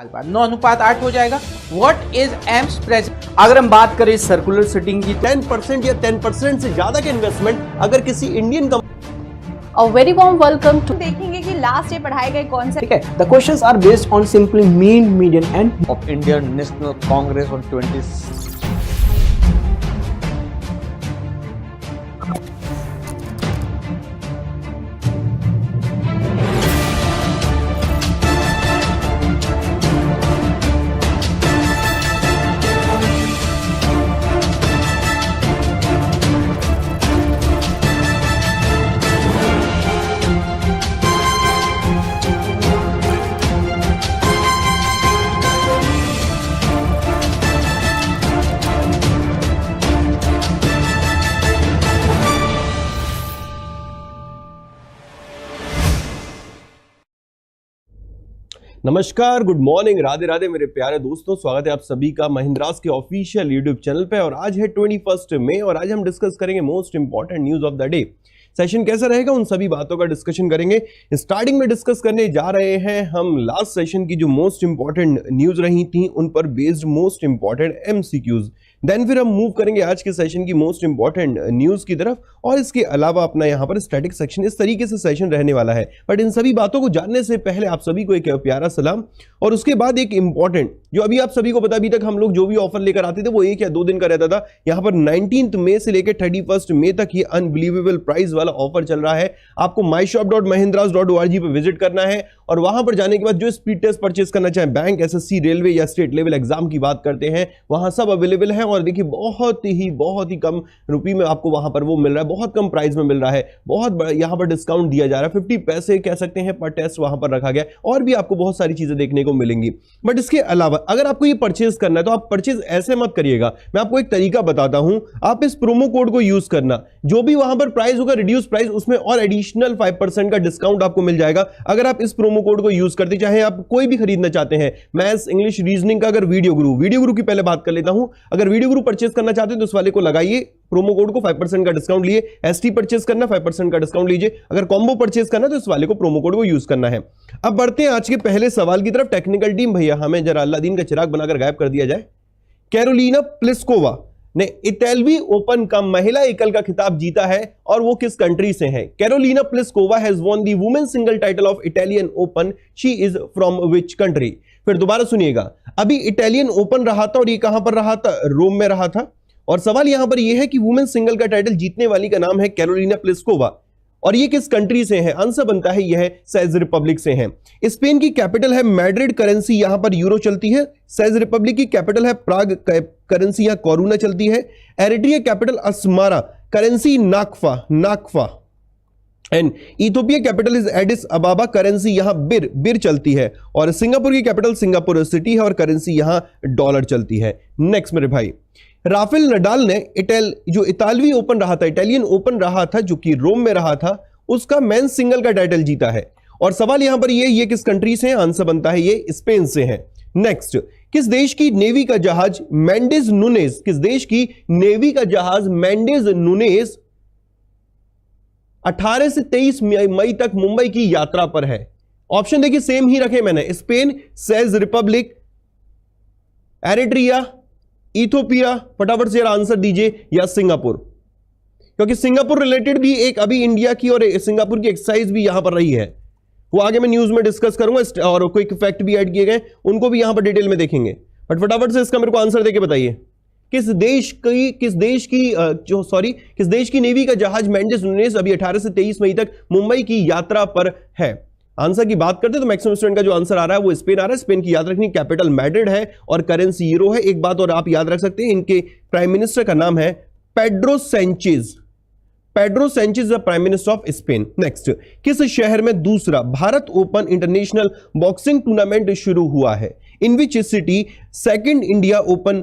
9 अनुपात 8 हो जाएगा। What is AIIMS present? अगर हम बात करें सर्कुलर सिटिंग की 10% या 10% से ज्यादा के इन्वेस्टमेंट अगर किसी Indian A very warm welcome to देखेंगे कि लास्ट ईयर पढ़ाए गए कौन से ठीक है the questions are based on simply mean median and of Indian National Congress on 20. नमस्कार, गुड मॉर्निंग, राधे राधे मेरे प्यारे दोस्तों। स्वागत है आप सभी का महिंद्रास के ऑफिशियल यूट्यूब चैनल पे। और आज है 21 मई और आज हम डिस्कस करेंगे most important news of the day. Session कैसा रहेगा उन सभी बातों का डिस्कशन करेंगे। स्टार्टिंग में डिस्कस करने जा रहे हैं हम लास्ट सेशन की जो मोस्ट इंपॉर्टेंट न्यूज रही थी उन पर based most important MCQs. Then फिर हम मूव करेंगे आज के सेशन की मोस्ट इंपॉर्टेंट न्यूज की तरफ और इसके अलावा अपना यहाँ पर स्टैटिक सेक्शन। इस तरीके से सेशन रहने वाला है। बट इन सभी बातों को जानने से पहले आप सभी को एक प्यारा सलाम और उसके बाद एक इंपॉर्टेंट जो अभी आप सभी को पता, अभी तक हम लोग जो भी ऑफर लेकर आते थे वो 1 या 2 दिन का रहता था। यहाँ पर 19 मई से लेकर 31 मई तक ये अनबिलीवेबल प्राइस वाला ऑफर चल रहा है। आपको myshop.mahindras.org पे विजिट करना है और वहां पर जाने के बाद जो स्पीड टेस्ट परचेस करना चाहे, बैंक, एसएससी, रेलवे या स्टेट लेवल एग्जाम की बात करते हैं, वहां सब अवेलेबल है। और देखिए बहुत ही कम रुपये में आपको वहां पर वो मिल रहा है, बहुत कम प्राइस में मिल रहा है, बहुत यहाँ पर डिस्काउंट दिया जा रहा है। 50 पैसे कह सकते हैं पर टेस्ट वहां पर रखा गया और भी आपको बहुत सारी चीजें देखने को मिलेंगी। बट इसके अलावा अगर आपको ये परचेज करना है तो आप परचेज ऐसे मत करिएगा। मैं आपको एक तरीका बताता हूं, आप इस प्रोमो कोड को यूज करना, जो भी वहां पर प्राइस होगा रिड्यूस प्राइस, उसमें और एडिशनल 5% का डिस्काउंट आपको मिल जाएगा अगर आप इस प्रोमो कोड को यूज करते। चाहे आप कोई भी खरीदना चाहते हैं, मैथ्स, इंग्लिश, रीजनिंग का अगर वीडियो गुरु की पहले बात कर लेता हूं। अगर वीडियो गुरु परचेज करना चाहते हैं तो उस वाले को लगाइए, प्रोमो कोड को 5% का डिस्काउंट लिए। एसटी परचेज करना 5% का डिस्काउंट लीजिए। अगर कॉम्बो परचेज करना तो इस वाले को प्रोमो कोड को यूज करना है। अब बढ़ते हैं आज के पहले सवाल की तरफ। टेक्निकल टीम भैया हमें जरा अल्लादीन का चिराग बनाकर गायब कर दिया जाए। कैरोलिना प्लिस्कोवा ने इटैलवी ओपन का महिला एकल का खिताब जीता है और वो किस कंट्री से है? Karolina Pliskova has won the women single title of Italian open. She is from which country? फिर दोबारा सुनिएगा, अभी इटालियन ओपन रहा था और ये कहां पर रहा था? रोम में रहा था। और सवाल यहां पर यह है कि वुमेन सिंगल का टाइटल जीतने वाली का नाम है कैरोलिना प्लिस्कोवा और ये किस कंट्री से है? आंसर बनता है यह सेज रिपब्लिक से है। स्पेन की कैपिटल है मैड्रिड, करेंसी यहां पर यूरो चलती है। सेज रिपब्लिक की कैपिटल है प्राग, करेंसी यहां कोरोना चलती है। Eritrea capital Asmara, currency nakfa. And Ethiopia capital is Addis Ababa, currency यहां बिर चलती है। और सिंगापुर की कैपिटल सिंगापुर सिटी है और करेंसी यहां डॉलर चलती है। नेक्स्ट मेरे भाई, राफेल नडाल ने इटालियन ओपन रहा था जो कि रोम में रहा था, उसका मेंस सिंगल का टाइटल जीता है। और सवाल यहां पर ये किस कंट्री से है? आंसर बनता है ये स्पेन से है। नेक्स्ट, किस देश की नेवी का जहाज मेंडेज नुनेज 18 से 23 मई तक मुंबई की यात्रा पर है? ऑप्शन देखिए सेम ही रखे मैंने, Spain, says Republic, Eritrea, Ethiopia. फटाफट से आंसर दीजिए, या सिंगापुर, क्योंकि सिंगापुर रिलेटेड भी एक अभी इंडिया की और सिंगापुर की एक्सरसाइज भी यहां पर रही है, वो आगे मैं न्यूज में डिस्कस करूंगा और क्विक फैक्ट भी ऐड किए गए, उनको भी यहां पर डिटेल में देखेंगे। बट फटाफट से इसका मेरे को आंसर देके बताइए, किस देश की नेवी का जहाज मेंडेज नुनेज अभी 18 से 23 मई तक मुंबई की यात्रा पर है? आंसर की बात करते तो मैक्सिमम स्टूडेंट का जो आंसर आ रहा है वो स्पेन आ रहा है। स्पेन की याद रखनी, कैपिटल मैड्रिड है और करेंसी यूरो है। एक बात और आप याद रख सकते हैं, इनके प्राइम मिनिस्टर का नाम है Pedro Sanchez the prime minister of Spain. Next, किस शहर में दूसरा Bharat open international boxing tournament शुरू हुआ है? In which city second India open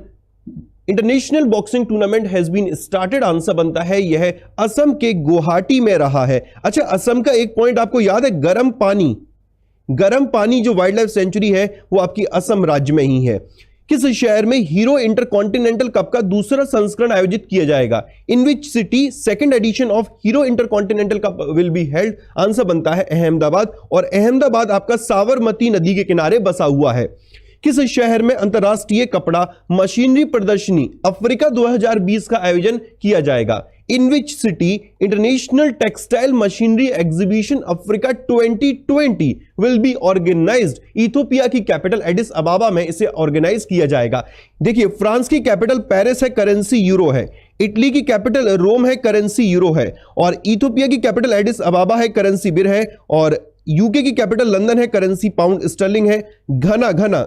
international boxing tournament has been started? Answer बनता है यह असम के गुवाहाटी में रहा है। अच्छा, असम का एक पॉइंट आपको याद है, गर्म पानी जो वाइल्ड लाइफ सेंचुरी है वो आपकी असम राज्य में ही है। किस शहर में हीरो इंटरकॉन्टिनेंटल कप का दूसरा संस्करण आयोजित किया जाएगा? In which city second edition of Hero Intercontinental Cup will be held? Answer बनता है अहमदाबाद, और अहमदाबाद आपका साबरमती नदी के किनारे बसा हुआ है। किस शहर में अंतरराष्ट्रीय कपड़ा मशीनरी प्रदर्शनी अफ्रीका 2020 का आयोजन किया जाएगा? In which city international textile machinery exhibition Africa 2020 will be organized? Ethiopia की कैपिटल एडिस अबाबा में इसे ऑर्गेनाइज किया जाएगा। देखिए, फ्रांस की कैपिटल पेरिस है, करेंसी यूरो है। इटली की कैपिटल रोम है, करेंसी यूरो है। और इथियोपिया की कैपिटल एडिस अबाबा है, करेंसी बिर है। और यूके की कैपिटल लंदन है, करेंसी पाउंड स्टर्लिंग है। घना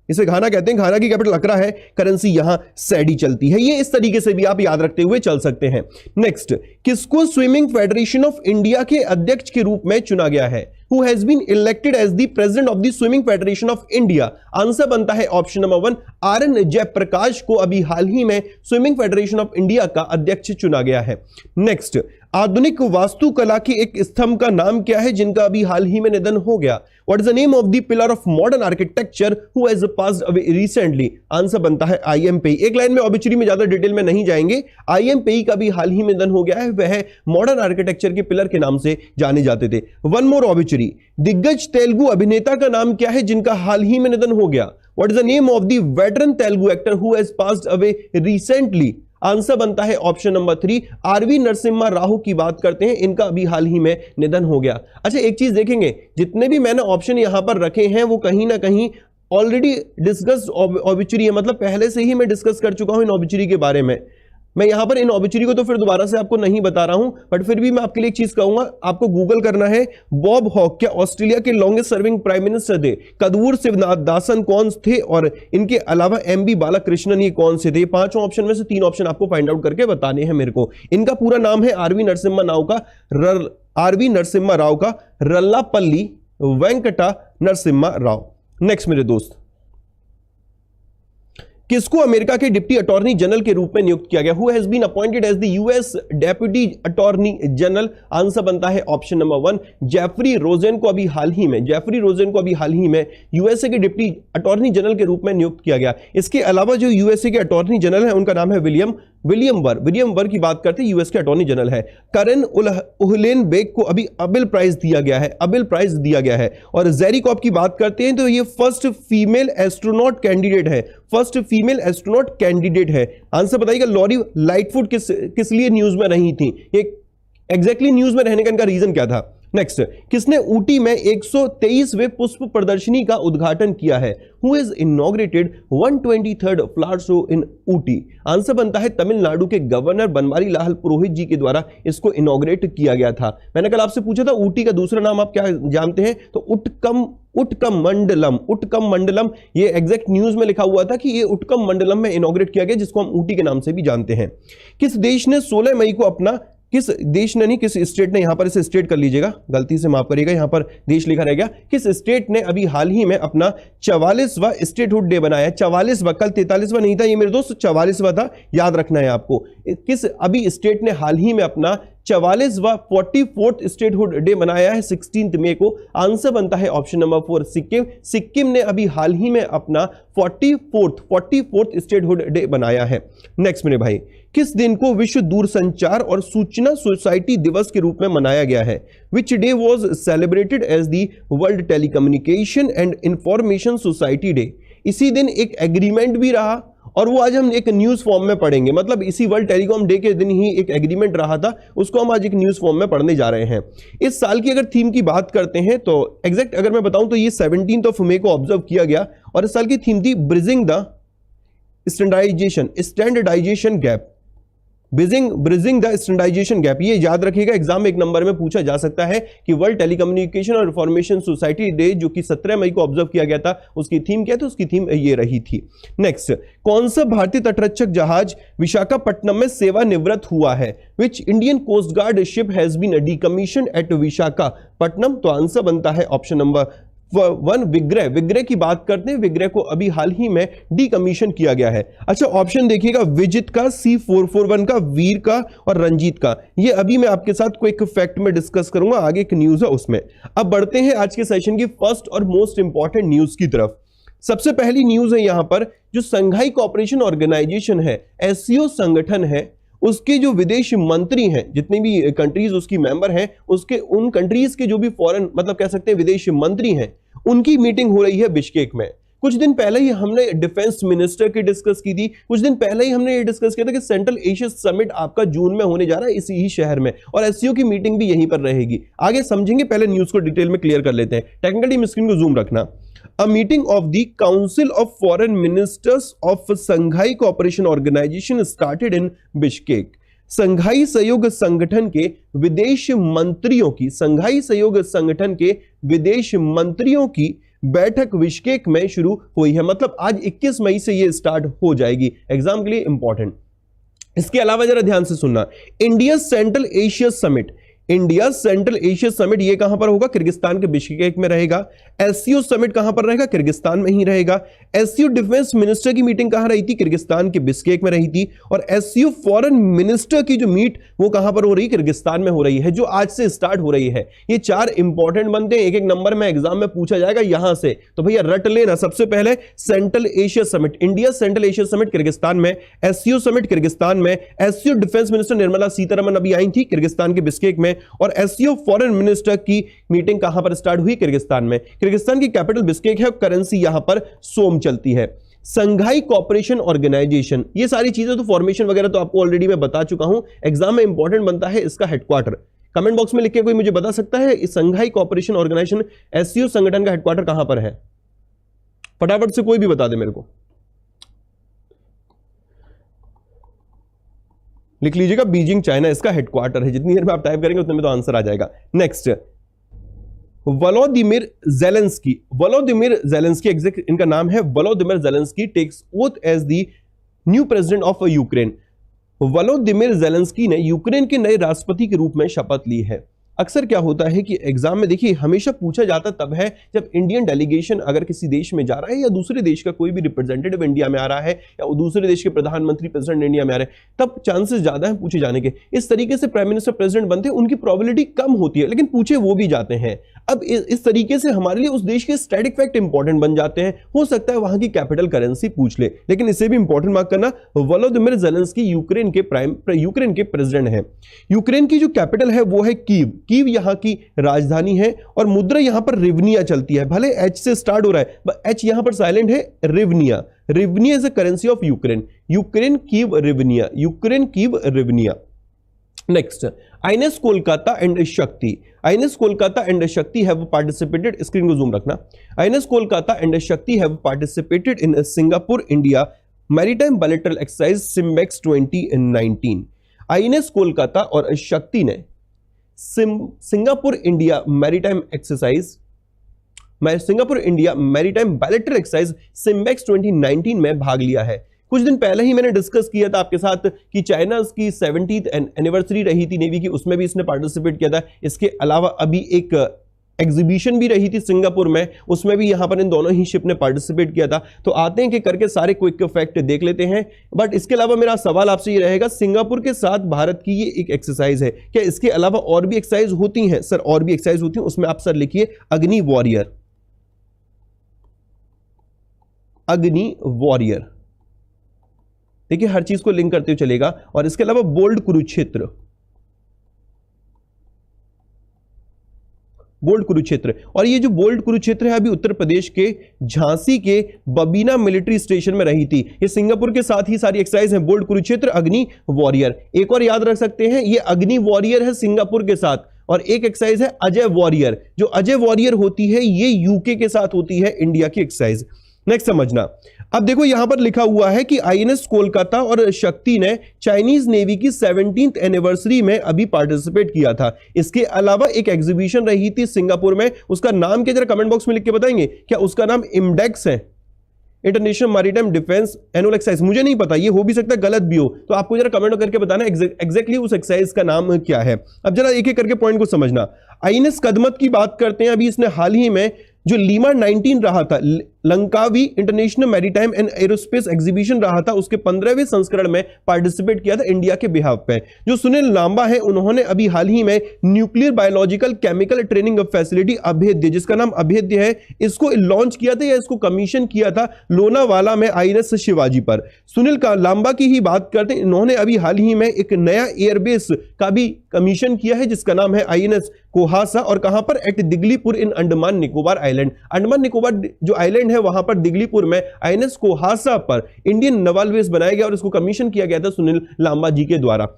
इसे घाना कहते हैं, घाना की कैपिटल अकरा है, करेंसी यहां सैडी चलती है। ये इस तरीके से भी आप याद रखते हुए चल सकते हैं। नेक्स्ट, किसको स्विमिंग फेडरेशन ऑफ इंडिया के अध्यक्ष के रूप में चुना गया है? Who has been elected as the president of the Swimming Federation of India? Answer बनता है ऑप्शन नंबर 1, RN जयप्रकाश को अभी हाल ही में स्विमिंग फेडरेशन ऑफ इंडिया का अध्यक्ष चुना गया है। नेक्स्ट, आधुनिक वास्तुकला के एक स्तंभ का नाम क्या है जिनका अभी हाल ही में निधन हो गया? What is the name of the pillar of modern architecture who has passed away recently? Answer बनता है IMPI। एक लाइन में ऑबिचुरी में ज्यादा डिटेल में नहीं जाएंगे। IMPI का भी हाल ही में निधन हो गया है। वह मॉडर्न आर्किटेक्चर के पिलर के नाम से जाने जाते थे। वन मोर ऑबिचुरी, दिग्गज तेलुगु अभिनेता का नाम क्या है जिनका हाल ही में निधन हो गया? What is the name of the veteran Telugu actor who has passed away recently? Answer बनता है ऑप्शन नंबर 3, आरवी नरसिम्हा राव की बात करते हैं। इनका अभी हाल ही में निधन हो गया। अच्छा, एक चीज देखेंगे, जितने भी मैंने ऑप्शन यहां पर रखे हैं वो कहीं ना कहीं ऑलरेडी डिस्कस्ड ऑबिचुरी है, मतलब पहले से ही मैं डिस्कस कर चुका हूं इन ऑबिचुरी के बारे में। मैं यहां पर इन ऑबिचुरी को तो फिर दोबारा से आपको नहीं बता रहा हूं, बट फिर भी मैं आपके लिए एक चीज कहूंगा, आपको गूगल करना है। बॉब हॉक क्या ऑस्ट्रेलिया के लॉन्गेस्ट सर्विंग प्राइम मिनिस्टर थे? कदवूर शिवदासन कौन थे? और इनके अलावा MB बालाकृष्णन ये कौन से थे? पांचों ऑप्शन में से 3 ऑप्शन आपको फाइंड आउट करके बताने हैं मेरे को। इनका पूरा नाम है आरवी नरसिम्हा राव का रल्लापल्ली वेंकटा नरसिम्हा राव। नेक्स्ट मेरे दोस्त, किसको अमेरिका के डिप्टी अटॉर्नी जनरल के रूप में नियुक्त किया गया? Who has been appointed as the US deputy attorney general? Answer बनता है ऑप्शन नंबर 1, जेफरी रोजेन को अभी हाल ही में यूएसए के डिप्टी अटॉर्नी जनरल के रूप में नियुक्त किया गया। इसके अलावा जो यूएसए के अटॉर्नी जनरल है उनका नाम है विलियम बर की बात करते हैं, यूएस के अटॉर्नी जनरल है। करन उहलेन बेग को अभी अबिल प्राइज दिया गया है। और जेरिकॉप की बात करते हैं तो ये फर्स्ट फीमेल एस्ट्रोनॉट कैंडिडेट है। आंसर बताइएगा, लॉरी लाइटफुट किस लिए न्यूज में नहीं थी? एग्जैक्टली न्यूज में रहने का इनका रीजन क्या था? नेक्स्ट, किसने ऊटी में 123वें पुष्प प्रदर्शनी का उद्घाटन किया है? Who is inaugurated 123rd flower show in Ooty? Answer बनता है तमिलनाडु के गवर्नर बनवारी लाल पुरोहित जी के द्वारा इसको इनॉग्रेट किया गया था। मैंने कल आपसे पूछा था ऊटी का दूसरा नाम आप क्या जानते हैं, तो उटकम मंडलम। ये एग्जैक्ट न्यूज में लिखा हुआ था कि ये उटकम मंडलम में इनॉग्रेट किया गया, जिसको हम ऊटी के नाम से भी जानते हैं। किस देश ने 16 मई को अपना किस स्टेट ने, यहां पर इसे स्टेट कर लीजिएगा, गलती से माफ करिएगा, यहां पर देश लिखा रह गया। किस स्टेट ने अभी हाल ही में अपना 44वां स्टेटहुड डे बनाया? 44वां, कल 43वां नहीं था ये मेरे दोस्त, 44वां था, याद रखना है आपको। किस अभी स्टेट ने हाल ही में अपना 44वां 44th स्टेटहुड डे बनाया है 16 मई को? आंसर बनता है ऑप्शन नंबर 4, सिक्किम ने अभी हाल ही में अपना 44th स्टेटहुड डे बनाया है। नेक्स्ट मेरे भाई, किस दिन को विश्व दूरसंचार और सूचना सोसाइटी दिवस के रूप में मनाया गया है? Which day was celebrated as the world telecommunication and information society day? इसी दिन एक एग्रीमेंट भी रहा और वो आज हम एक न्यूज फॉर्म में पढ़ेंगे, मतलब इसी वर्ल्ड टेलीकॉम डे के दिन ही एक एग्रीमेंट रहा था, उसको हम आज एक न्यूज फॉर्म में पढ़ने जा रहे हैं। इस साल की अगर थीम की बात करते हैं तो एग्जैक्ट अगर मैं बताऊं तो ये 17 मई को ऑब्जर्व किया गया और इस साल की थीम थी bridging the standardization gap. Bridging the standardization gap, ये याद रखिएगा, एग्जाम में 1 नंबर में पूछा जा सकता है कि वर्ल्ड टेलीकम्युनिकेशन और इंफॉर्मेशन सोसाइटी डे जो कि 17 मई को ऑब्जर्व किया गया था, उसकी थीम क्या थी? उसकी थीम ये रही थी। नेक्स्ट, कौन सा भारतीय तटरक्षक जहाज विशाखापट्टनम में सेवानिवृत्त हुआ है? Which Indian coast guard ship has been decommissioned at Visakhapatnam? तो आंसर बनता है ऑप्शन नंबर 1, विग्रह की बात करते हैं, विग्रह को अभी हाल ही में डीकमीशन किया गया है। अच्छा, ऑप्शन देखिएगा, विजित का, C441 का, वीर का और रंजीत का। ये अभी मैं आपके साथ कोई एक फैक्ट में डिस्कस करूंगा, आगे एक न्यूज है उसमें। अब बढ़ते हैं आज के सेशन की फर्स्ट और मोस्ट इंपॉर्टेंट न्यूज की तरफ। सबसे पहली न्यूज है यहां पर, जो संघाई कोऑपरेशन ऑर्गेनाइजेशन है, SCO संगठन है, उसके जो विदेश मंत्री हैं, जितनी भी कंट्रीज उसकी मेंबर हैं, उसके उन कंट्रीज के जो भी फॉरेन मतलब कह सकते हैं विदेश मंत्री हैं, उनकी मीटिंग हो रही है बिश्केक में। कुछ दिन पहले ही हमने डिफेंस मिनिस्टर की डिस्कस की थी, कुछ दिन पहले ही हमने ये डिस्कस किया था कि सेंट्रल एशिया समिट आपका जून में होने जा रहा है इसी ही शहर में, और एससीओ की मीटिंग भी यहीं पर रहेगी। आगे समझेंगे, पहले न्यूज को डिटेल में क्लियर कर लेते हैं। टेक्निकली स्क्रीन को जूम रखना। A meeting of the Council of Foreign Ministers of Shanghai Cooperation Organization started in Bishkek. संघाई सहयोग संगठन के विदेश मंत्रियों की, संघाई सहयोग संगठन के विदेश मंत्रियों की बैठक बिश्केक में शुरू हुई है। मतलब आज 21 मई से ये स्टार्ट हो जाएगी, एग्जाम के लिए इंपॉर्टेंट। इसके अलावा जरा ध्यान से सुनना, India central Asia summit, India central Asia summit ये कहां पर होगा? किर्गिस्तान के बिश्केक में रहेगा। एससीओ समिट कहां पर रहेगा? किर्गिस्तान में ही रहेगा। एससीओ डिफेंस मिनिस्टर की मीटिंग कहां रही थी? किर्गिस्तान के बिश्केक में रही थी। और एससीओ फॉरेन मिनिस्टर की जो मीट वो कहां पर हो रही है? किर्गिस्तान में हो रही है, जो आज से स्टार्ट हो रही है। ये 4 इंपॉर्टेंट बनते हैं, एक एक नंबर में एग्जाम में पूछा जाएगा यहां से, तो भैया रट लेना। सबसे पहले central Asia summit, India central Asia summit Kyrgyzstan में, एससीओ समिट किर्गिस्तान में, SCO defence minister Nirmala Sitharaman अभी आई थी किर्गिस्तान के बिश्केक में, और एससीओ फॉरेन मिनिस्टर की मीटिंग कहां पर स्टार्ट हुई? किर्गिस्तान में। किर्गिस्तान की कैपिटल बिश्केक है, करेंसी यहां पर सोम चलती है। संघाई कॉपरेशन ऑर्गेनाइजेशन, ये सारी चीजें तो फॉर्मेशन वगैरह तो आपको ऑलरेडी मैं बता चुका हूं, एग्जाम में इंपॉर्टेंट बनता है इसका हेडक्वार्टर। कमेंट बॉक्स में लिख के कोई मुझे बता सकता है इस संघाई कॉपरेशन ऑर्गेनाइजेशन एससीओ संगठन का हेडक्वार्टर कहां पर है? फटाफट से कोई भी बता दे मेरे को, लिख लीजिएगा। बीजिंग चाइना इसका हेडक्वार्टर है। जितनी देर में आप टाइप करेंगे उतने में तो आंसर आ जाएगा। Next, Volodymyr Zelenskyy, Volodymyr Zelenskyy exact इनका नाम है, Volodymyr Zelenskyy takes oath as the new president of Ukraine. Volodymyr Zelenskyy ने यूक्रेन के नए राष्ट्रपति के रूप में शपथ ली है। अक्सर क्या होता है कि एग्जाम में देखिए हमेशा पूछा जाता तब है जब इंडियन डेलीगेशन अगर किसी देश में जा रहा है, या दूसरे देश का कोई भी रिप्रेजेंटेटिव इंडिया में आ रहा है, या दूसरे देश के प्रधानमंत्री प्रेसिडेंट इंडिया में आ रहे हैं, तब चांसेस ज्यादा हैं पूछे जाने के। इस तरीके से प्राइम मिनिस्टर प्रेसिडेंट बनते हैं, उनकी प्रोबेबिलिटी कम होती है, लेकिन पूछे वो भी जाते हैं। अब इस तरीके से हमारे लिए उस देश के स्टैटिक फैक्ट इंपॉर्टेंट बन जाते हैं। हो सकता है वहां की कैपिटल करेंसी पूछ ले, लेकिन इसे भी इंपॉर्टेंट मार्क करना। वोलोदिमिर ज़ेलेंस्की यूक्रेन के प्रेसिडेंट है। यूक्रेन की जो कैपिटल है वो है कीव, कीव यहां की राजधानी है, और मुद्रा यहां पर रिवनिया चलती है। भले एच से स्टार्ट हो रहा है, एच यहां पर साइलेंट है। Hryvnia, hryvnia is a currency of Ukraine, Ukraine Kiev hryvnia, Ukraine Kiev hryvnia. Next, INS Kolkata and Shakti, INS Kolkata and Shakti have participated, screen को जूम रखना। INS Kolkata and Shakti have participated in Singapore India maritime bilateral exercise SIMBEX 2019। INS Kolkata और शक्ति ने Singapore India maritime exercise, Singapore India maritime bilateral exercise SIMBEX 2019 में भाग लिया है। कुछ दिन पहले ही मैंने डिस्कस किया था आपके साथ कि चाइना की 70th एनिवर्सरी रही थी नेवी की, उसमें भी इसने पार्टिसिपेट किया था। इसके अलावा अभी एक एग्जीबिशन भी रही थी सिंगापुर में, उसमें भी यहां पर इन दोनों ही शिप ने पार्टिसिपेट किया था। तो आते हैं कि करके सारे क्विक फैक्ट देख लेते हैं। बट इसके अलावा मेरा सवाल आपसे ये रहेगा, सिंगापुर के साथ भारत की ये एक एक्सरसाइज है, क्या इसके अलावा और भी एक्सरसाइज होती हैं? सर और भी एक्सरसाइज होती हैं, उसमें आप सर लिखिए अग्नि वॉरियर, अग्नि वॉरियर। देखिए हर चीज को लिंक करते हुए चलेगा। और इसके अलावा बोल्ड कुरुक्षेत्र, बोल्ड कुरुक्षेत्र, और ये जो बोल्ड कुरुक्षेत्र है अभी उत्तर प्रदेश के झांसी के बबीना मिलिट्री स्टेशन में रही थी। ये सिंगापुर के साथ ही सारी एक्सरसाइज है, बोल्ड कुरुक्षेत्र, अग्नि वॉरियर। एक और याद रख सकते हैं, ये अग्नि वॉरियर है सिंगापुर के साथ, और एक एक्सरसाइज है अजय वॉरियर। जो अजय वॉरियर होती है ये यूके के साथ होती है, इंडिया की एक्सरसाइज। नेक्स्ट समझना, अब देखो यहां पर लिखा हुआ है कि आईएनएस कोलकाता और शक्ति ने चाइनीज नेवी की 70th एनिवर्सरी में अभी पार्टिसिपेट किया था। इसके अलावा एक एग्जीबिशन रही थी सिंगापुर में, उसका नाम क्या जरा कमेंट बॉक्स में लिख के बताएंगे? क्या उसका नाम इमडेक्स है, international maritime defence annual exercise? मुझे नहीं पता, ये हो भी सकता है गलत भी हो, तो आपको जरा कमेंट करके बताना एग्जैक्टली उस एक्सरसाइज का नाम क्या है। अब जरा एक एक करके पॉइंट को समझना। आईएनएस कदमत की बात करते हैं, अभी इसने हाल ही में जो लीमा 19 रहा था, Langkawi international maritime and aerospace exhibition रहा था, उसके 15वें संस्करण में पार्टिसिपेट किया था इंडिया के बिहाफ पे। जो सुनील लांबा है उन्होंने अभी हाल ही में nuclear biological chemical training facility अभेद्य, जिसका नाम अभेद्य है, इसको लॉन्च किया था या इसको कमीशन किया था लोनावाला में आईएनएस शिवाजी पर। सुनील लांबा की ही बात करते हैं, इन्होंने अभी हाल ही में एक नया एयरबेस का भी कमीशन किया है जिसका नाम है आईएनएस कोहासा, और कहां पर? एट दिगलीपुर इन अंडमान निकोबार आइलैंड। अंडमान निकोबार जो आइलैंड है है वहां पर दिगलीपुर में आईएनएस कोहासा पर इंडियन नवाल बेस बनाया गया और इसको कमीशन किया गया था सुनील लांबा जी के द्वारा।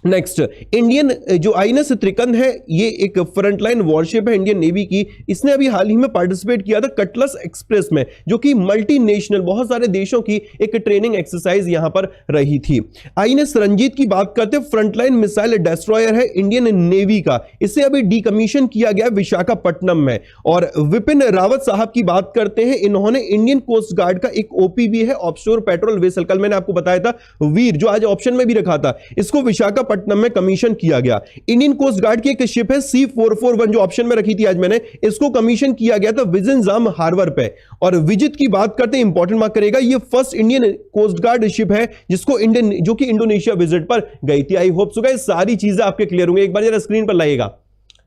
नेक्स्ट, इंडियन जो आईएनएस त्रिकंद है ये एक फ्रंटलाइन वॉरशिप है इंडियन नेवी की। इसने अभी हाल ही में पार्टिसिपेट किया था कटलस एक्सप्रेस में, जो कि मल्टीनेशनल बहुत सारे देशों की एक ट्रेनिंग एक्सरसाइज यहां पर रही थी। आईएनएस रंजीत की बात करते हैं, फ्रंटलाइन मिसाइल डेस्ट्रॉयर है इंडियन नेवी का। इसे अभी डीकमीशन किया गया विशाखापट्टनम में। और विपिन रावत साहब की बात करते हैं, इन्होंने इंडियन कोस्ट गार्ड का एक ओपीवी है ऑफशोर पेट्रोल वेसल, कल मैंने आपको बताया था वीर, जो आज ऑप्शन में भी रखा था, इसको विशाखापट्टनम में कमीशन किया गया। इंडियन कोस्ट गार्ड की एक शिप है C441 जो ऑप्शन में रखी थी आज मैंने, इसको कमीशन किया गया था विजनजाम हार्बर पे। और विजित की बात करते हैं, इंपॉर्टेंट मार्क करेगा, ये first Indian coast guard ship है जिसको जो कि इंडोनेशिया विजिट पर गई थी। आई होप सो गाइस सारी चीजें आपके क्लियर होंगे। एक बार जरा स्क्रीन पर लाइएगा,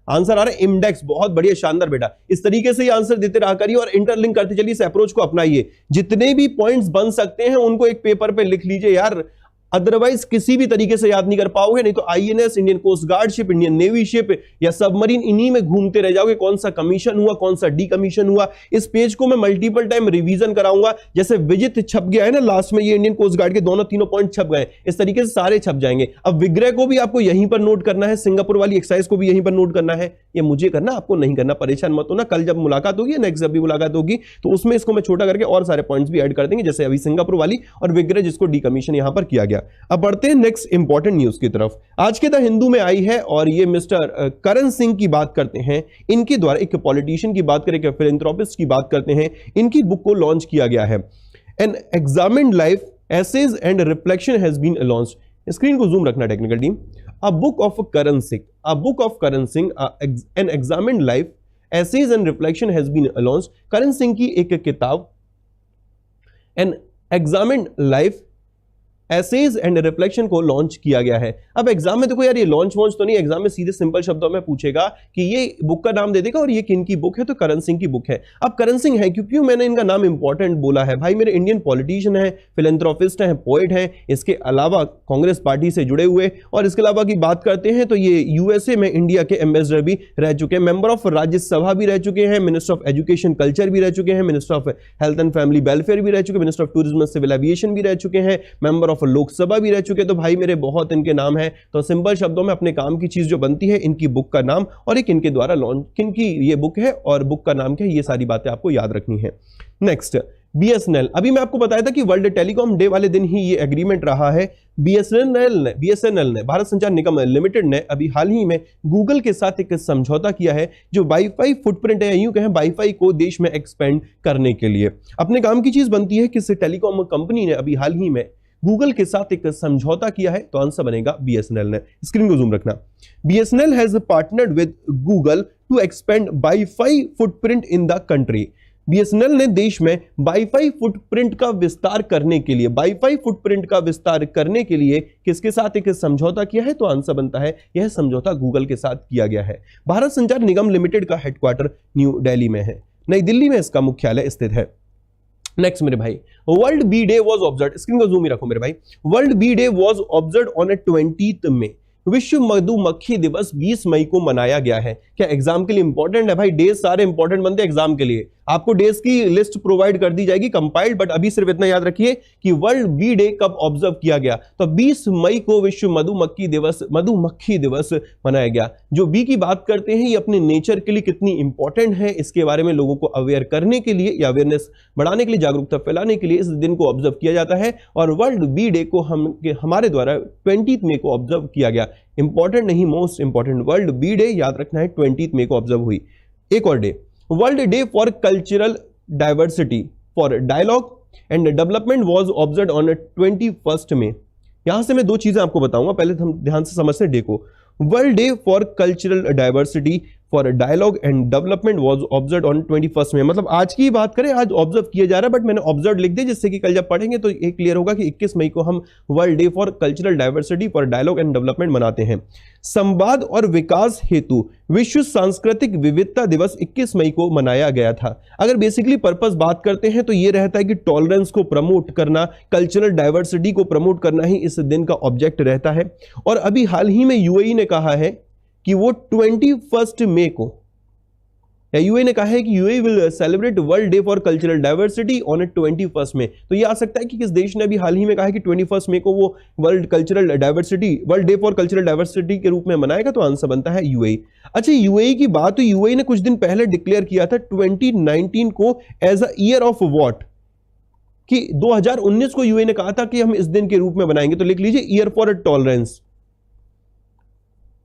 आंसर आ रहा है इमडेक्स, बहुत बढ़िया, शानदार बेटा। इस तरीके से आंसर देते रहा करिए और इंटरलिंक करते चलिए, इस अप्रोच को अपनाइए। जितने भी पॉइंट्स बन सकते हैं उनको एक पेपर पे लिख लीजिए यार, अदरवाइज किसी भी तरीके से याद नहीं कर पाओगे। नहीं तो INS, Indian coast guard ship, Indian navy ship या सबमरीन, इन्हीं में घूमते रह जाओगे। कौन सा कमीशन हुआ, कौन सा डीकमीशन हुआ, इस पेज को मैं मल्टीपल टाइम रिवीजन कराऊंगा। जैसे विजित छप गया है ना लास्ट में, ये इंडियन कोस्ट गार्ड के दोनों तीनों पॉइंट छप गए, इस तरीके से सारे छप जाएंगे। अब विग्रह को भी आपको यहीं पर नोट करना है, सिंगापुर वाली एक्सरसाइज को भी यहीं पर नोट करना है। ये मुझे करना, आपको नहीं करना, परेशान मत होना। कल जब मुलाकात होगी, नेक्स्ट जब भी मुलाकात होगी, तो उसमें इसको मैं छोटा करके और सारे पॉइंट्स भी ऐड कर देंगे, जैसे अभी सिंगापुर वाली और विग्रह जिसको डीकमीशन यहां पर किया गया। अब बढ़ते हैं नेक्स्ट इंपॉर्टेंट न्यूज की तरफ। आज के द हिंदू में आई है और ये मिस्टर करण सिंह की बात करते हैं। इनके द्वारा एक पॉलिटिशियन की बात करें, फिलैंथ्रोपिस्ट की बात करते हैं, इनकी बुक को लॉन्च किया गया है। An examined life essays and reflection has been launched. Screen को जूम रखना technical team. A book of Karan Singh, a book of Karan Singh, an examined life essays and reflection has been launched. Karan Singh की एक किताब an examined life essays and reflection को launch किया गया है। अब एग्जाम में देखो यार, ये लॉन्च वॉन्च तो नहीं, एग्जाम में सीधे सिंपल शब्दों में पूछेगा कि ये बुक का नाम दे देगा और ये किन की बुक है, तो करण सिंह की बुक है। अब करण सिंह है क्योंकि मैंने इनका नाम इंपॉर्टेंट बोला है, भाई मेरे इंडियन पॉलिटिशियन है, फिलैंथ्रोपिस्ट है, पोएट है, इसके अलावा कांग्रेस पार्टी से जुड़े हुए, और इसके अलावा की बात करते हैं तो ये यूएसए में इंडिया के एम्बेसडर भी रह चुके हैं, मेंबर ऑफ राज्यसभा भी रह चुके हैं, मिनिस्टर ऑफ एजुकेशन कल्चर भी रह चुके हैं, minister of health and family welfare भी रह चुके हैं, minister of tourism civil aviation भी रह चुके हैं, मेंबर ऑफ लोकसभा भी रह चुके। तो भाई मेरे बहुत इनके नाम है। तो सिंपल शब्दों में अपने काम की चीज जो बनती है, इनकी बुक का नाम और एक इनके द्वारा लॉन्च, किनकी ये बुक है और बुक का नाम क्या है, ये सारी बातें आपको याद रखनी है। Next, BSNL. अभी मैं आपको बताया था कि वर्ल्ड टेलीकॉम डे वाले दिन ही ये एग्रीमेंट रहा है। बीएसएनएल ने भारत संचार निगम लिमिटेड ने अभी हाल ही में गूगल के साथ एक समझौता किया है, जो वाईफाई फुटप्रिंट है, यूं कहें वाईफाई को देश में एक्सपेंड करने के लिए अपने काम की चीज बनती है। किस टेलीकॉम कंपनी ने अभी हाल ही में गूगल के साथ एक समझौता किया है, तो आंसर बनेगा बीएसएनएल ने। स्क्रीन को जूम रखना। BSNL has partnered with Google to expand wifi footprint in the country. BSNL ने देश में वाईफाई फुटप्रिंट का विस्तार करने के लिए, वाईफाई फुटप्रिंट का विस्तार करने के लिए किसके साथ एक समझौता किया है, तो आंसर बनता है यह समझौता गूगल के साथ किया गया है। भारत संचार निगम लिमिटेड का हेडक्वार्टर न्यू दिल्ली में है, नई दिल्ली में इसका मुख्यालय स्थित है। नेक्स्ट मेरे भाई, world bee day was observed. Screen को जूम ही रखो मेरे भाई। World bee day was observed on 20 May. विश्व मधुमक्खी दिवस 20 मई को मनाया गया है। क्या एग्जाम के लिए इंपॉर्टेंट है भाई? डेज सारे इंपॉर्टेंट बनते हैं एग्जाम के लिए। आपको डेज की लिस्ट प्रोवाइड कर दी जाएगी कंपाइल्ड, बट अभी सिर्फ इतना याद रखिए कि वर्ल्ड बी डे कब ऑब्जर्व किया गया, तो 20 मई को विश्व मधुमक्खी दिवस मनाया गया। जो बी की बात करते हैं, ये अपने नेचर के लिए कितनी इंपॉर्टेंट है, इसके बारे में लोगों को अवेयर करने के लिए या अवेयरनेस बढ़ाने के लिए, जागरूकता फैलाने के लिए इस दिन को ऑब्जर्व किया जाता है। और वर्ल्ड बी डे को हमारे द्वारा 20 मई को ऑब्जर्व किया गया। इंपॉर्टेंट नहीं, most important. World bee day याद रखना है, 20 मई को ऑब्जर्व हुई। एक और day, world day for cultural diversity for dialogue and development was observed on 21 May. यहां से मैं दो चीजें आपको बताऊंगा, पहले हम ध्यान से समझते हैं डे को। World day for cultural diversity for dialogue and development was observed on 21 May. मतलब आज की बात करें, आज ऑब्जर्व किया जा रहा है, बट मैंने ऑब्जर्व लिख दिया, जिससे कि कल जब पढ़ेंगे तो ये क्लियर होगा कि 21 मई को हम world day for cultural diversity for dialogue and development मनाते हैं। संवाद और विकास हेतु विश्व सांस्कृतिक विविधता दिवस 21 मई को मनाया गया था। अगर बेसिकली पर्पस बात करते हैं तो ये रहता है कि टॉलरेंस को प्रमोट करना, कल्चरल डाइवर्सिटी को प्रमोट करना ही इस दिन का ऑब्जेक्ट रहता है। और अभी हाल ही में यूएई ने कहा है कि वो 21 मई को, यूएई ने कहा है कि UAE will celebrate world day for cultural diversity on 21 मई। तो ये आ सकता है कि किस देश ने अभी हाल ही में कहा है कि 21 मई को वो world day for cultural diversity के रूप में मनाएगा। तो आंसर बनता है यूएई। अच्छा, यूएई की बात, तो यूएई ने कुछ दिन पहले डिक्लेयर किया था 2019 को as a year of what, कि 2019 को यूएई ने कहा था कि हम इस दिन के रूप में बनाएंगे। तो लिख लीजिए ईयर फॉर टॉलरेंस।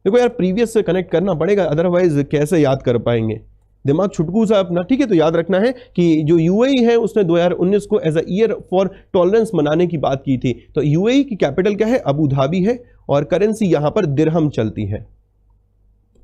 देखो यार, प्रीवियस से कनेक्ट करना पड़ेगा, अदरवाइज कैसे याद कर पाएंगे, दिमाग छुटकू सा अपना। ठीक है, तो याद रखना है कि जो यूएई है उसने 2019 को as a year for tolerance मनाने की बात की थी। तो यूएई की कैपिटल क्या है? अबू धाबी है, और करेंसी यहां पर दिरहम चलती है।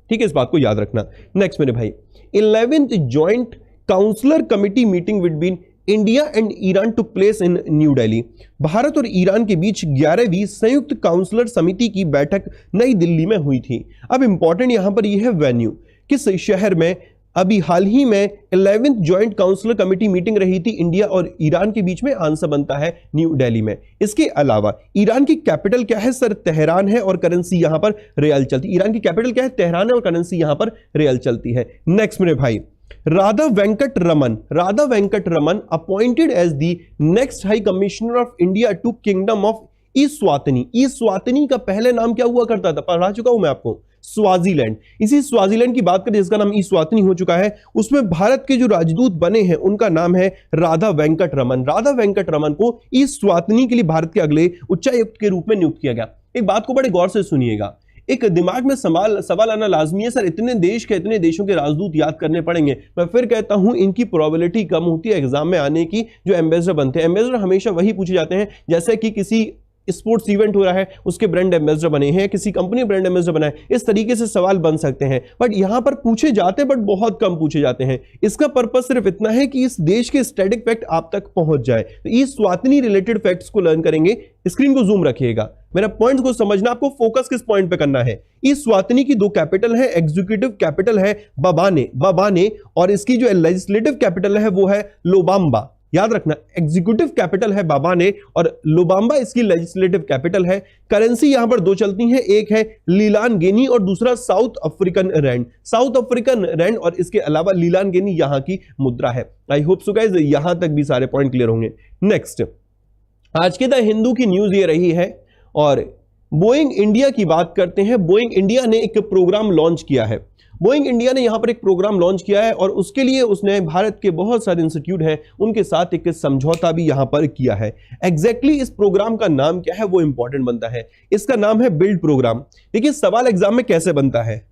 ठीक है, इस बात को याद रखना। नेक्स्ट मेरे भाई, 11th joint counsellor committee meeting between India and Iran took place in New Delhi. Bharat और ईरान के बीच 11वीं संयुक्त काउंसलर समिति की बैठक नई दिल्ली में हुई थी। अब इंपॉर्टेंट यहां पर यह है वेन्यू, किस शहर में अभी हाल ही में 11th joint counsellor committee meeting रही थी इंडिया और ईरान के बीच में। आंसर बनता है न्यू दिल्ली में। इसके अलावा ईरान की कैपिटल क्या है? सर तेहरान है, और करेंसी यहां पर रियाल चलती है। ईरान की कैपिटल क्या है? तेहरान है, और करेंसी यहां पर रियाल चलती है। नेक्स्ट मेरे भाई, Radha Venkat Raman appointed as the next high commissioner of India to kingdom of Eswatini. Eswatini का पहले नाम क्या हुआ करता था? पढ़ा चुका हूं मैं आपको, स्वाजीलैंड। इसी स्वाजीलैंड की बात करें जिसका नाम इस्वातिनी हो चुका है, उसमें भारत के जो राजदूत बने हैं उनका नाम है राधा वेंकट रमन। राधा वेंकट रमन को इस्वातिनी के लिए भारत के अगले उच्चायुक्त के रूप में नियुक्त किया गया। एक बात को बड़े गौर से सुनिएगा, एक दिमाग में सवाल आना लाजमी है, सर इतने देशों के राजदूत याद करने पड़ेंगे। मैं फिर कहता हूं इनकी प्रोबेबिलिटी कम होती है एग्जाम में आने की। जो एम्बेसडर बनते हैं, एम्बेसडर हमेशा वही पूछे जाते हैं, जैसे कि किसी स्पोर्ट्स इवेंट हो रहा है उसके ब्रांड एम्बेसडर बने हैं, किसी कंपनी ब्रांड एम्बेसडर बना है, इस तरीके से सवाल बन सकते हैं। बट यहां पर पूछे जाते हैं, बट बहुत कम पूछे जाते हैं। इसका पर्पस सिर्फ इतना है कि इस देश के स्टैटिक फैक्ट आप तक पहुंच जाए। तो इस स्वातिनी रिलेटेड फैक्ट्स को लर्न करेंगे। स्क्रीन को जूम रखिएगा, मेरा पॉइंट को समझना, आपको फोकस किस पॉइंट पे करना है। इस स्वातिनी की दो कैपिटल है, एग्जीक्यूटिव कैपिटल है बाबाने, और इसकी जो लेजिस्लेटिव कैपिटल है वो है लोबाम्बा। याद रखना, एग्जीक्यूटिव कैपिटल है बाबाने और लोबाम्बा इसकी लेजिस्लेटिव कैपिटल है। करेंसी यहां पर दो चलती हैं, एक है लीलान गेनी और दूसरा साउथ अफ्रीकन रैंड, और इसके अलावा लीलान गेनी यहां की मुद्रा है। आई होप सो गाइस यहां तक भी सारे पॉइंट क्लियर होंगे। नेक्स्ट, आज के द हिंदू की न्यूज ये रही है, और बोइंग इंडिया की बात करते हैं। बोइंग इंडिया ने एक प्रोग्राम लॉन्च किया है। बोइंग इंडिया ने यहां पर एक प्रोग्राम लॉन्च किया है, और उसके लिए उसने भारत के बहुत सारे इंस्टीट्यूट हैं उनके साथ एक समझौता भी यहां पर किया है। एग्जैक्टली इस प्रोग्राम का नाम क्या है वो इंपॉर्टेंट बनता है। इसका नाम है बिल्ड प्रोग्राम। देखिए सवाल एग्जाम में कैसे बनता है,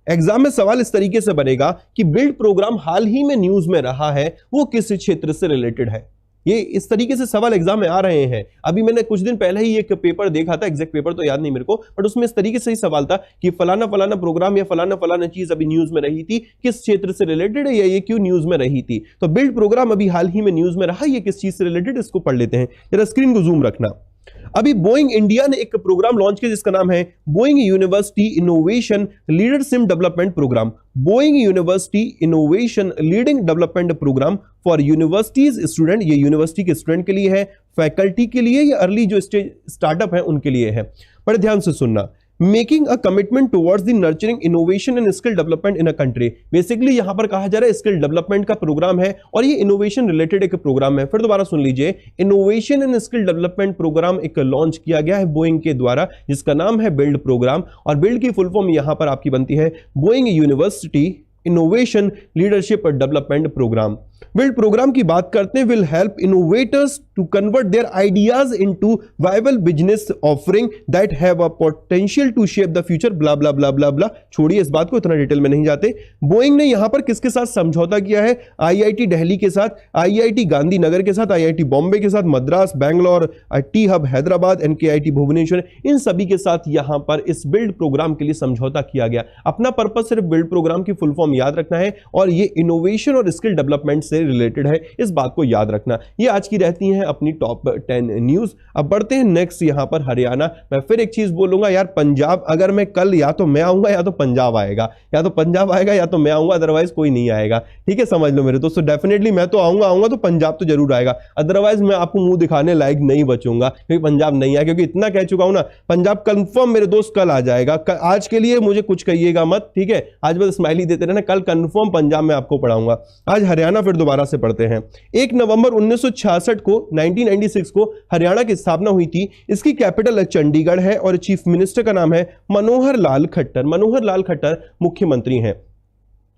एग्जाम में सवाल इस तरीके से बनेगा कि बिल्ड प्रोग्राम हाल ही में न्यूज में रहा है, वो किस क्षेत्र से रिलेटेड है। ये इस तरीके से सवाल एग्जाम में आ रहे हैं। अभी मैंने कुछ दिन पहले ही एक पेपर देखा था, एग्जैक्ट पेपर तो याद नहीं मेरे को, बट उसमें इस तरीके से ही सवाल था कि फलाना फलाना प्रोग्राम या फलाना चीज अभी न्यूज में रही थी, किस क्षेत्र से रिलेटेड है या ये क्यों न्यूज में रही थी। तो बिल्ड प्रोग्राम अभी हाल ही में न्यूज में रहा, ये किस चीज से रिलेटेड, इसको पढ़ लेते हैं। जरा स्क्रीन को जूम रखना। अभी बोइंग इंडिया ने एक प्रोग्राम लॉन्च किया जिसका नाम है Boeing university innovation leadership development programme. Boeing university innovation leading development programme for universities student. ये यूनिवर्सिटी के स्टूडेंट के लिए है, फैकल्टी के लिए या अर्ली जो स्टेज स्टार्टअप है उनके लिए है। बड़े ध्यान से सुनना। Making a commitment towards the nurturing innovation and skill development in a country. Basically यहां पर कहा जा रहा है स्किल डेवलपमेंट का प्रोग्राम है, और ये इनोवेशन रिलेटेड एक प्रोग्राम है। फिर दोबारा सुन लीजिए, innovation and skill development program एक लॉन्च किया गया है बोइंग के द्वारा, जिसका नाम है बिल्ड प्रोग्राम। और बिल्ड की फुल फॉर्म यहां पर आपकी बनती है Boeing university innovation leadership development program. Build program की बात करते हैं, will help innovators to convert their ideas into viable business offering that have a potential to shape the future blah blah blah blah blah. छोड़िए इस बात को, इतना detail में नहीं जाते। बोइंग ने यहां पर किसके साथ समझौता किया है? आईआईटी दिल्ली के साथ, आईआईटी गांधीनगर के साथ, आईआईटी बॉम्बे के साथ, मद्रास, बैंगलोर, टी हब हैदराबाद, एनकेआईटी भुवनेश्वर, इन सभी के साथ यहां पर इस बिल्ड प्रोग्राम के लिए समझौता किया गया। अपना पर्पस सिर्फ बिल्ड प्रोग्राम की फुल फॉर्म याद रखना है, और ये इनोवेशन और स्किल डेवलपमेंट इससे रिलेटेड है, इस बात को याद रखना। ये आज की रहती हैं अपनी टॉप 10 न्यूज। अब बढ़ते हैं नेक्स्ट यहाँ पर हरियाणा। मैं फिर एक चीज बोलूंगा यार, पंजाब अगर मैं कल या तो मैं आऊंगा या तो पंजाब आएगा, या तो पंजाब आएगा या तो मैं आऊंगा, अदरवाइज कोई नहीं आएगा। ठीक है, समझ लो मेरे दोस्तों। डेफिनेटली मैं तो आऊंगा तो पंजाब तो जरूर आएगा, अदरवाइज मैं आपको मुंह दिखाने लायक नहीं बचूंगा क्योंकि पंजाब नहीं आया। क्योंकि इतना कह चुका हूं ना, पंजाब कंफर्म मेरे दोस्त कल आ जाएगा। आज के लिए मुझे कुछ कहिएगा मत, ठीक है, आज बस स्माइली देते रहना, कल कंफर्म पंजाब में आपको पढ़ाऊंगा। आज हरियाणा फिर दोबारा से पढ़ते हैं। 1 नवंबर 1966 को 1996 को हरियाणा की स्थापना हुई थी। इसकी कैपिटल चंडीगढ़ है और चीफ मिनिस्टर का नाम है मनोहर लाल खट्टर। मनोहर लाल खट्टर मुख्यमंत्री हैं।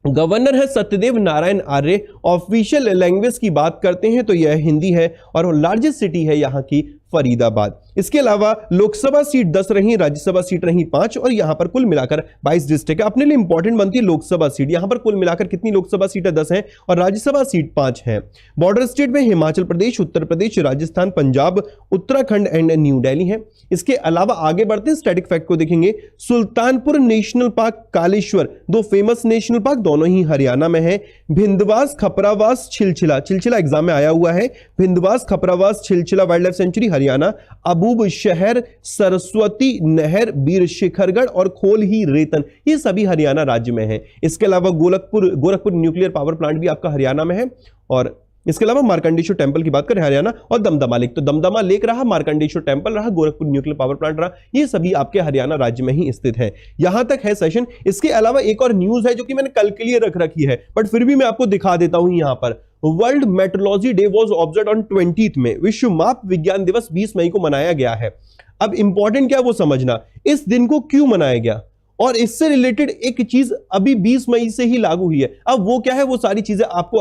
गवर्नर है सत्यदेव नारायण आर्य। ऑफिशियल लैंग्वेज की बात करते हैं तो यह हिंदी है और लार्जेस्ट सिटी है यहाँ की फरीदाबाद। इसके अलावा लोकसभा सीट 10 रही, राज्यसभा सीट रही 5 और यहां पर कुल मिलाकर 22 डिस्ट्रिक्ट है। अपने लिए इंपॉर्टेंट बनती है लोकसभा सीट। यहां पर कुल मिलाकर कितनी लोकसभा सीटें 10 हैं और राज्यसभा सीट 5 है। बॉर्डर स्टेट में हिमाचल प्रदेश, उत्तर प्रदेश, राजस्थान, पंजाब, उत्तराखंड एंड न्यू दिल्ली है। इसके अलावा आगे बढ़ते हैं, स्टैटिक फैक्ट को देखेंगे। Sultanpur national park, Kaleshwar, 2 famous national park, दोनों ही हरियाणा में है। भिंदवास, खपरावास, छिलछिला एग्जाम में आया हुआ है। भिंदवास, खपरावास, छिलछिला वाइल्ड लाइफ सेंचुरी हरियाणा। अबूब शहर, सरस्वती नहर, बीर शिखरगढ़ और खोल ही रेतन, ये सभी हरियाणा राज्य में है। इसके अलावा गोरखपुर न्यूक्लियर पावर प्लांट भी आपका हरियाणा में है। और इसके अलावा मार्कंडेश्वर टेंपल की बात करें हरियाणा, और दमदमा लेक, तो दमदमा लेक रहा, मार्कंडेश्वर टेंपल रहा, गोरखपुर न्यूक्लियर पावर प्लांट रहा, ये सभी आपके हरियाणा राज्य में ही स्थित है। यहां तक है सेशन। इसके अलावा एक और न्यूज है जो कि मैंने कल के लिए रख रखी है, बट फिर भी मैं आपको दिखा देता हूं। यहां पर world metrology day was observed on 20th में। विश्व माप विज्ञान दिवस 20 मई को मनाया गया है। अब इंपॉर्टेंट क्या है वो समझना, इस दिन को क्यों मनाया गया और इससे रिलेटेड एक चीज अभी 20 मई से ही लागू हुई है। अब वो क्या है, वो सारी चीजें आपको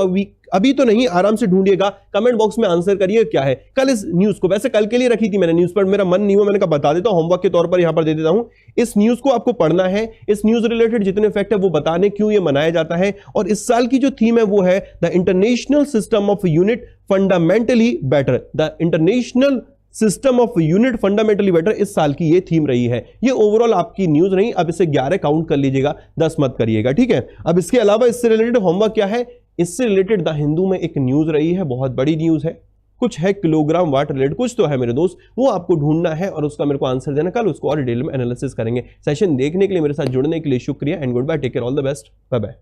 अभी तो नहीं, आराम से ढूंढिएगा, कमेंट बॉक्स में आंसर करिए क्या है। कल इस न्यूज को, वैसे कल के लिए रखी थी मैंने न्यूज, पर मेरा मन नहीं हुआ, मैंने कहा बता देता हूं, होमवर्क के तौर पर यहां पर दे देता हूं। इस न्यूज को आपको पढ़ना है। इस न्यूज रिलेटेड जितने फैक्ट है वो बताने क्यों ये मनाया जाता है। और इस साल की जो थीम है वो है the international system of unit fundamentally better. The international system of unit fundamentally better इस साल की ये थीम रही है। ये ओवरऑल आपकी न्यूज रही। अब इसे 11 काउंट कर लीजिएगा, 10 मत करिएगा, ठीक है। अब इसके अलावा इससे रिलेटेड होमवर्क क्या है, इससे रिलेटेड द हिंदू में एक न्यूज रही है, बहुत बड़ी न्यूज है, कुछ है किलोग्राम वाट रिलेटेड, कुछ तो है मेरे दोस्त, वो आपको ढूंढना है और उसका मेरे को आंसर देना। कल उसको और डिटेल में एनालिसिस करेंगे। सेशन देखने के लिए, मेरे साथ जुड़ने के लिए शुक्रिया and goodbye, take care, all the best, bye bye.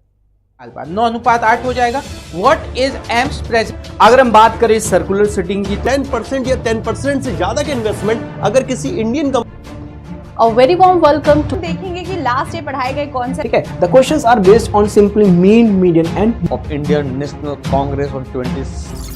9:8 हो जाएगा। What is AIIMS present? अगर हम बात करें सर्कुलर सिटिंग की, 10% या 10% से ज्यादा के इन्वेस्टमेंट अगर किसी Indian A very warm welcome to देखेंगे कि लास्ट डे पढ़ाए गए कौन से, ठीक है। The questions are based on simply mean, median and of Indian National Congress on 20